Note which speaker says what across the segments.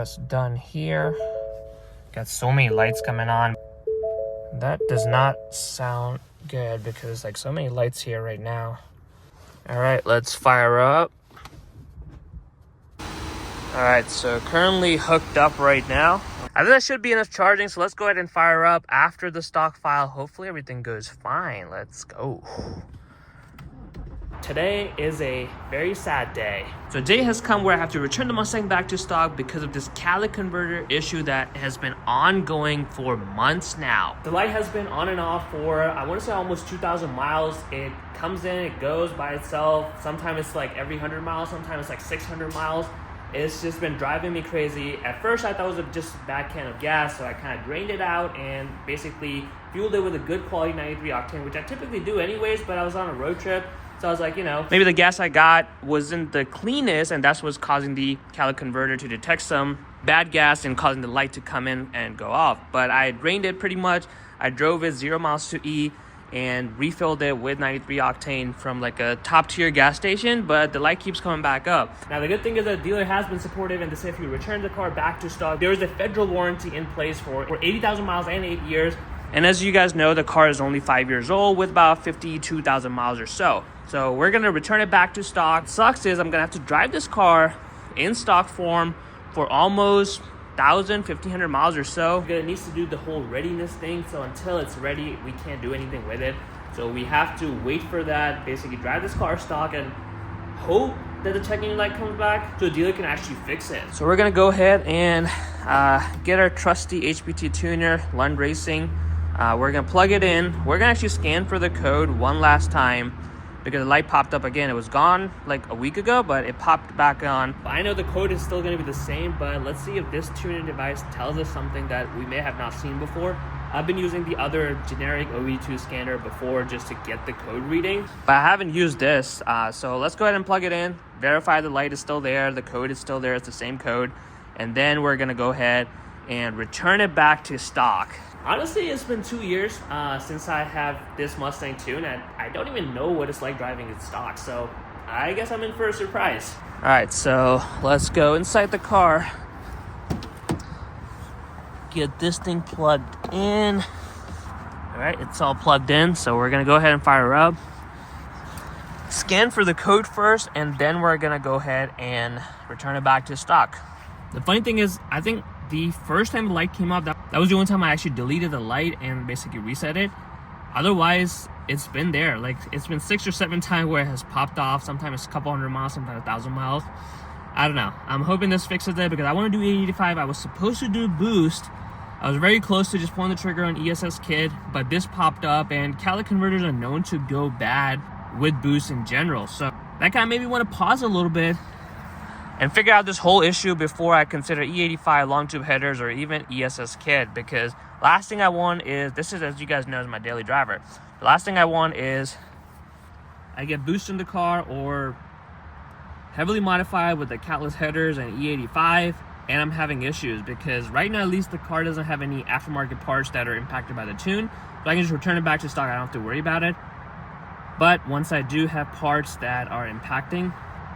Speaker 1: That's done here. Got so many lights coming on. That does not sound good because like so many lights here right now. All right, let's fire up. All right, so currently hooked up right now. I think that should be enough charging, so let's go ahead and fire up after the stock file. Hopefully everything goes fine. Let's go. Today is a very sad day. So a day has come where I have to return the Mustang back to stock because of this catalytic converter issue that has been ongoing for months now. The light has been on and off for, I want to say almost 2,000 miles. It comes in, it goes by itself. Sometimes it's like every 100 miles, sometimes it's like 600 miles. It's just been driving me crazy. At first I thought it was just a bad can of gas, so I kind of drained it out and basically fueled it with a good quality 93 octane, which I typically do anyways, but I was on a road trip. So I was like, you know, maybe the gas I got wasn't the cleanest, and that's what's causing the catalytic converter to detect some bad gas and causing the light to come in and go off. But I drained it pretty much. I drove it 0 miles to E and refilled it with 93 octane from like a top tier gas station, but the light keeps coming back up. Now the good thing is that the dealer has been supportive, and they say if you return the car back to stock, there is a federal warranty in place for 80,000 miles and 8 years. And as you guys know, the car is only 5 years old with about 52,000 miles or so. So we're gonna return it back to stock. Sucks is I'm gonna have to drive this car in stock form for almost 1,500 miles or so. It needs to do the whole readiness thing. So until it's ready, we can't do anything with it. So we have to wait for that, basically drive this car stock and hope that the checking light comes back so the dealer can actually fix it. So we're gonna go ahead and get our trusty HPT tuner, Lund Racing. We're gonna plug it in. We're gonna actually scan for the code one last time because the light popped up again. It was gone like a week ago, but it popped back on. I know the code is still gonna be the same, but let's see if this tuning device tells us something that we may have not seen before. I've been using the other generic OE2 scanner before just to get the code reading, but I haven't used this. So let's go ahead and plug it in, verify the light is still there, the code is still there, it's the same code, and then we're gonna go ahead and return it back to stock. Honestly, it's been 2 years since I have this Mustang tune, and I don't even know what it's like driving in stock, so I guess I'm in for a surprise. All right, so let's go inside the car. Get this thing plugged in. All right, it's all plugged in, so we're gonna go ahead and fire up. Scan for the code first, and then we're gonna go ahead and return it back to stock. The funny thing is, I think the first time the light came up, that was the only time I actually deleted the light and basically reset it. Otherwise, it's been there. Like, it's been 6 or 7 times where it has popped off. Sometimes it's a couple hundred miles, sometimes 1,000 miles. I don't know. I'm hoping this fixes it because I want to do 85. I was supposed to do boost. I was very close to just pulling the trigger on ESS kit, but this popped up, and catalytic converters are known to go bad with boost in general. So that kind of made me want to pause a little bit and figure out this whole issue before I consider E85 long tube headers or even ESS kit, because last thing I want is, this is, as you guys know, is my daily driver. The last thing I want is I get boost in the car or heavily modified with the catalyst headers and E85 and I'm having issues, because right now at least the car doesn't have any aftermarket parts that are impacted by the tune, so I can just return it back to stock. I don't have to worry about it. But once I do have parts that are impacting,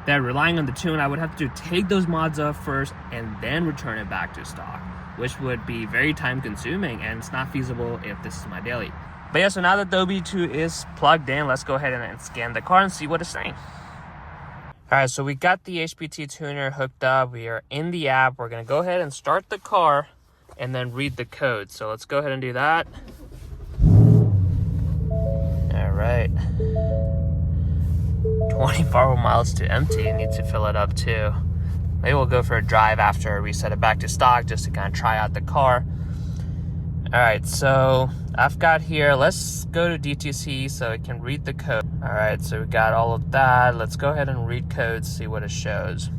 Speaker 1: that relying on the tune, I would have to take those mods off first and then return it back to stock, which would be very time consuming, and it's not feasible if this is my daily. But yeah, so now that the OB2 is plugged in, let's go ahead and scan the car and see what it's saying. All right, so we got the HPT tuner hooked up. We are in the app. We're gonna go ahead and start the car and then read the code. So let's go ahead and do that. All right. 24 miles to empty. Need to fill it up too. Maybe we'll go for a drive after I reset it back to stock just to kind of try out the car. All right, so I've got here, let's go to DTC so it can read the code. All right, so we got all of that. Let's go ahead and read codes, see what it shows.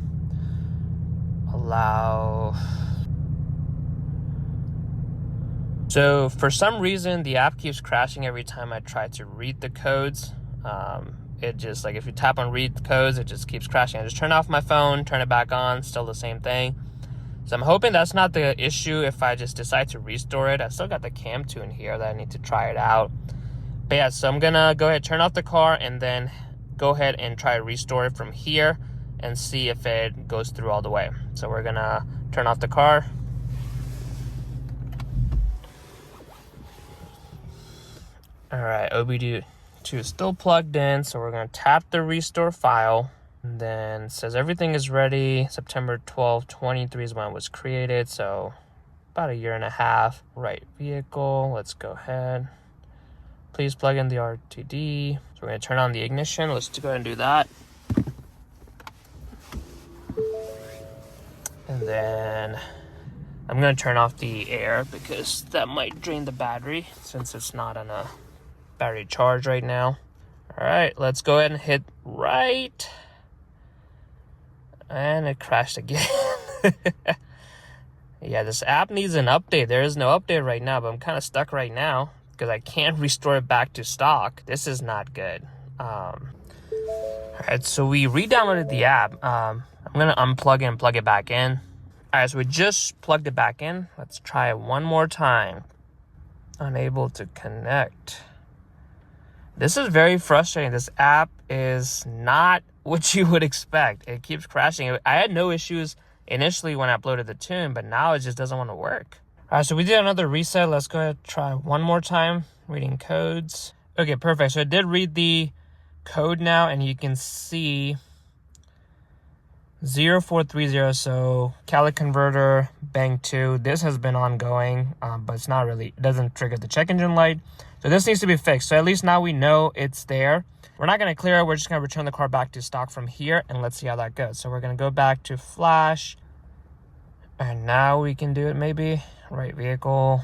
Speaker 1: Allow. So for some reason, the app keeps crashing every time I try to read the codes. It just, like, if you tap on read codes, it just keeps crashing. I just turn off my phone, turn it back on, still the same thing. So I'm hoping that's not the issue if I just decide to restore it. I still got the cam tune here that I need to try it out. But yeah, so I'm gonna go ahead, turn off the car, and then go ahead and try to restore it from here and see if it goes through all the way. So we're gonna turn off the car. All right, OBD2 is still plugged in, so we're gonna tap the restore file. And then it says everything is ready. September 12, 23 is when it was created, so about 1.5 years. Right vehicle, let's go ahead. Please plug in the RTD. So we're gonna turn on the ignition. Let's go ahead and do that. And then I'm gonna turn off the air because that might drain the battery since it's not on a battery charge right now. All right, let's go ahead and hit right. And it crashed again. Yeah, this app needs an update. There is no update right now, but I'm kind of stuck right now because I can't restore it back to stock. This is not good. All right, so we re-downloaded the app. I'm gonna unplug it and plug it back in. All right, so we just plugged it back in. Let's try it one more time. Unable to connect. This is very frustrating. This app is not what you would expect. It keeps crashing. I had no issues initially when I uploaded the tune, but now it just doesn't want to work. All right, so we did another reset. Let's go ahead and try one more time. Reading codes. Okay, perfect. So I did read the code now, and you can see 0430. So catalytic converter, bank 2. This has been ongoing, but it's not really, it doesn't trigger the check engine light. So this needs to be fixed. So at least now we know it's there. We're not going to clear it. We're just going to return the car back to stock from here, and let's see how that goes. So we're going to go back to flash, and now we can do it maybe. Right vehicle.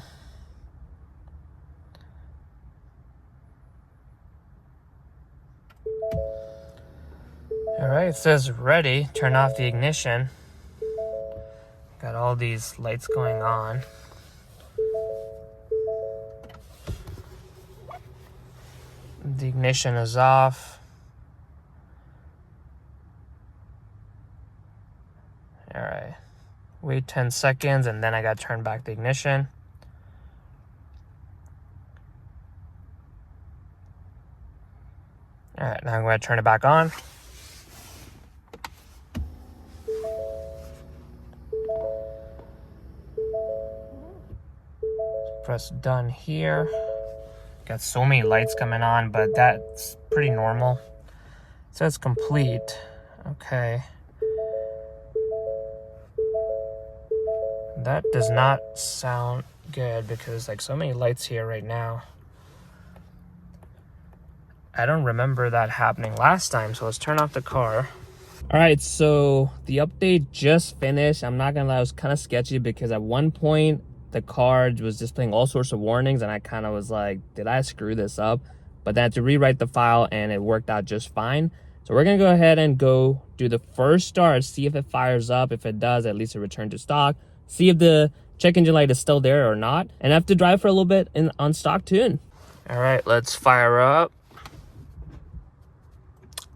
Speaker 1: All right, it says ready. Turn off the ignition. Got all these lights going on. The ignition is off. All right, wait 10 seconds and then I got to turn back the ignition. All right, now I'm going to turn it back on. Press done here. Got so many lights coming on, but that's pretty normal. It says complete. Okay. That does not sound good because like so many lights here right now. I don't remember that happening last time, so let's turn off the car. All right, so the update just finished. I'm not gonna lie, it was kind of sketchy because at one point the card was displaying all sorts of warnings and I kind of was like, did I screw this up? But then I had to rewrite the file and it worked out just fine. So we're gonna go ahead and go do the first start, see if it fires up. If it does, at least it returned to stock. See if the check engine light is still there or not. And I have to drive for a little bit on stock tune. All right, let's fire up.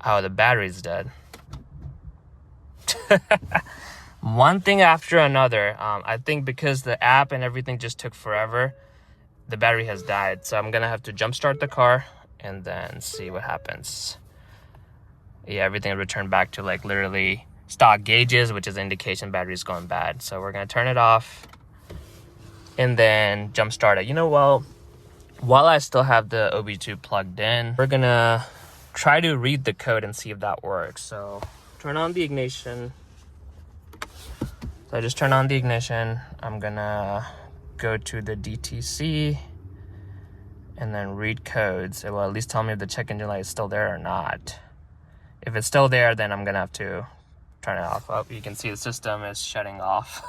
Speaker 1: Oh, the battery's dead. One thing after another. I think because the app and everything just took forever, the battery has died. So I'm gonna have to jump start the car and then see what happens. Yeah, everything returned back to like literally stock gauges, which is an indication battery's going bad. So we're gonna turn it off and then jump start it. You know, well, while I still have the OB2 plugged in, we're gonna try to read the code and see if that works. So turn on the ignition. So I just turn on the ignition. I'm gonna go to the DTC and then read codes. It will at least tell me if the check engine light is still there or not. If it's still there, then I'm gonna have to turn it off. Oh, you can see the system is shutting off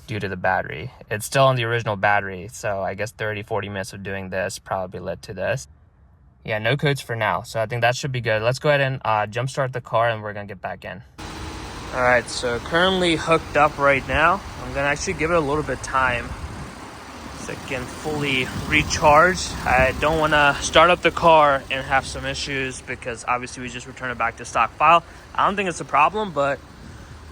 Speaker 1: due to the battery. It's still on the original battery, so I guess 30-40 minutes of doing this probably led to this. Yeah, no codes for now, so I think that should be good. Let's go ahead and jump start the car and we're gonna get back in. All right, so currently hooked up right now. I'm gonna actually give it a little bit of time so it can fully recharge. I don't wanna start up the car and have some issues because obviously we just returned it back to stock file. I don't think it's a problem, but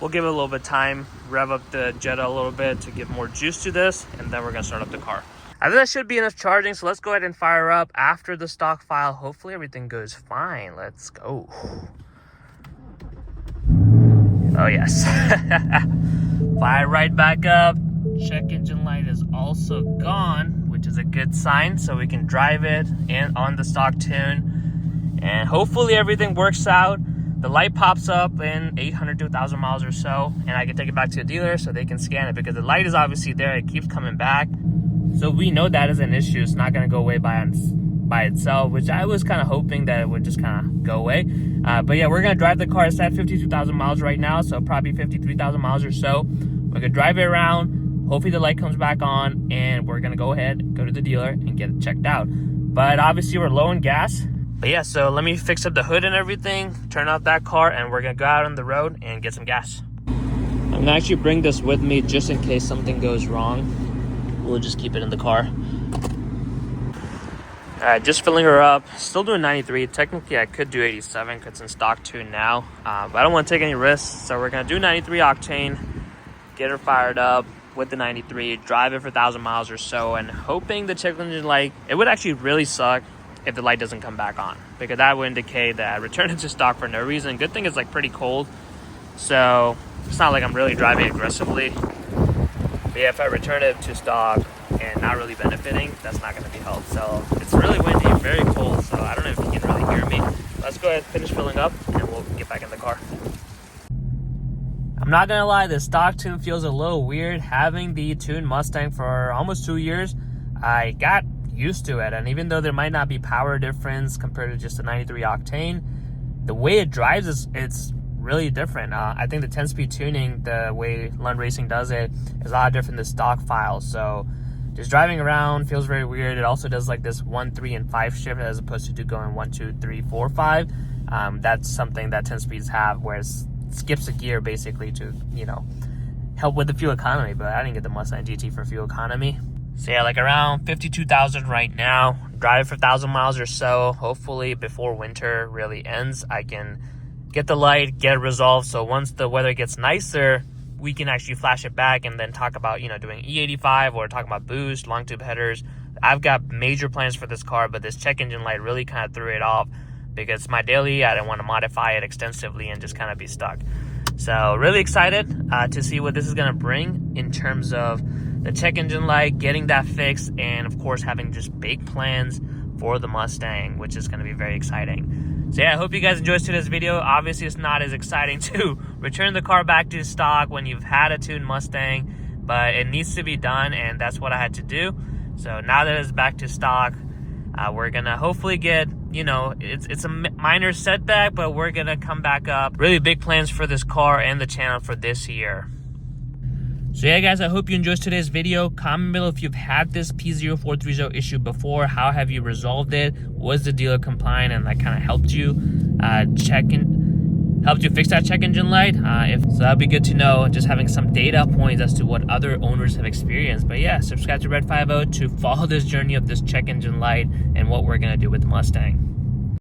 Speaker 1: we'll give it a little bit of time, rev up the Jetta a little bit to give more juice to this, and then we're gonna start up the car. I think that should be enough charging, so let's go ahead and fire up after the stock file. Hopefully everything goes fine. Let's go. Oh yes. Fire right back up. Check engine light is also gone, which is a good sign, so we can drive it and on the stock tune, and hopefully everything works out. The light pops up in 800 to 1,000 miles or so, and I can take it back to the dealer so they can scan it, because the light is obviously there. It keeps coming back, so we know that is an issue. It's not going to go away by itself, which I was kind of hoping that it would just kind of go away. But yeah, we're going to drive the car. It's at 52,000 miles right now, so probably 53,000 miles or so. We're going to drive it around. Hopefully the light comes back on, and we're going to go ahead, go to the dealer, and get it checked out. But obviously we're low on gas. But yeah, so let me fix up the hood and everything, turn off that car, and we're going to go out on the road and get some gas. I'm going to actually bring this with me just in case something goes wrong. We'll just keep it in the car. Alright, just filling her up. Still doing 93. Technically, I could do 87 because it's in stock tune now. But I don't want to take any risks, so we're going to do 93 octane, get her fired up with the 93, drive it for 1,000 miles or so, and hoping the check engine light, it would actually really suck if the light doesn't come back on, because that would indicate that I returned it to stock for no reason. Good thing it's like pretty cold, so it's not like I'm really driving aggressively. But yeah, if I return it to stock and not really benefiting, that's not going to be helped. So it's really windy, very cold, so I don't know if you can really hear me. Let's go ahead and finish filling up, and we'll get back in the car. I'm not gonna lie, the stock tune feels a little weird. Having the tuned Mustang for almost 2 years, I got used to it, and even though there might not be power difference compared to just a 93 octane, the way it drives it's really different. I think the 10-speed tuning, the way Lund Racing does it, is a lot different than stock files. So just driving around feels very weird. It also does like this 1, 3, and 5 shift as opposed to going 1, 2, 3, 4, 5. That's something that 10 speeds have, where it skips a gear basically to, you know, help with the fuel economy. But I didn't get the Mustang GT for fuel economy. So yeah, like around 52,000 right now. Drive for 1,000 miles or so. Hopefully before winter really ends, I can get the light, get it resolved. So once the weather gets nicer, we can actually flash it back and then talk about, you know, doing E85 or talking about boost, long tube headers. I've got major plans for this car, but this check engine light really kind of threw it off because my daily, I didn't want to modify it extensively and just kind of be stuck. So really excited to see what this is going to bring in terms of the check engine light, getting that fixed, and of course having just big plans for the Mustang, which is going to be very exciting. So yeah, I hope you guys enjoyed today's video. Obviously it's not as exciting to return the car back to stock when you've had a tuned Mustang, but it needs to be done, and that's what I had to do. So now that it's back to stock, we're gonna hopefully get, you know, it's a minor setback, but we're gonna come back up. Really big plans for this car and the channel for this year. So yeah guys, I hope you enjoyed today's video. Comment below if you've had this P0430 issue before. How have you resolved it? Was the dealer compliant and that kind of helped you helped you fix that check engine light? So that'd be good to know, just having some data points as to what other owners have experienced. But yeah, subscribe to Red 50 to follow this journey of this check engine light and what we're gonna do with the Mustang.